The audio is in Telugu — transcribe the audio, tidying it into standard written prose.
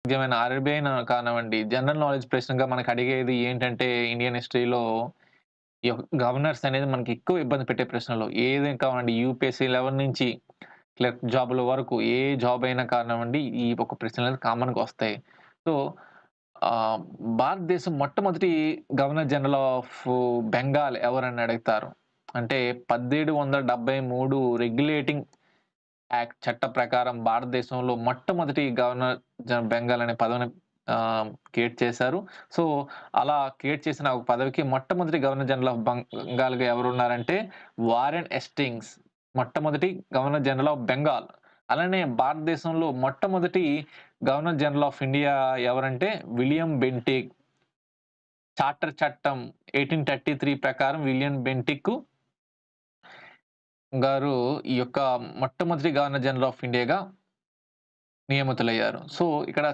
నిజమైన ఆర్‌బీఐ కానివ్వండి, జనరల్ నాలెడ్జ్ ప్రశ్నగా మనకు అడిగేది ఏంటంటే ఇండియన్ హిస్టరీలో ఈ యొక్క గవర్నర్స్ అనేది మనకి ఎక్కువ ఇబ్బంది పెట్టే ప్రశ్నలు. ఏదేం కావాలండి యూపీఎస్సీ లెవెల్ నుంచి క్లర్క్ జాబ్‌ల వరకు ఏ జాబ్ అయినా కానివ్వండి, ఈ ఒక ప్రశ్నలనేవి కామన్‌గా వస్తాయి. సో, ఆహ్, భారతదేశం మొట్టమొదటి గవర్నర్ జనరల్ ఆఫ్ బెంగాల్ ఎవరని అడుగుతారు. అంటే 1773 రెగ్యులేటింగ్ యాక్ట్ చట్ట ప్రకారం భారతదేశంలో మొట్టమొదటి గవర్నర్ బెంగాల్ అనే పదవిని క్రియేట్ చేశారు. సో, అలా క్రియేట్ చేసిన ఒక పదవికి మొట్టమొదటి గవర్నర్ జనరల్ ఆఫ్ బెంగాల్‌గా ఎవరున్నారంటే వారెన్ హేస్టింగ్స్. మొట్టమొదటి గవర్నర్ జనరల్ ఆఫ్ బెంగాల్. అలానే భారతదేశంలో మొట్టమొదటి గవర్నర్ జనరల్ ఆఫ్ ఇండియా ఎవరంటే విలియం బెంటిక్. చార్టర్ చట్టం 1833 ప్రకారం విలియం బెంటిక్ గారు ఈ యొక్క మొట్టమొదటి గవర్నర్ జనరల్ ఆఫ్ ఇండియాగా నియమితులయ్యారు. సో, ఇక్కడ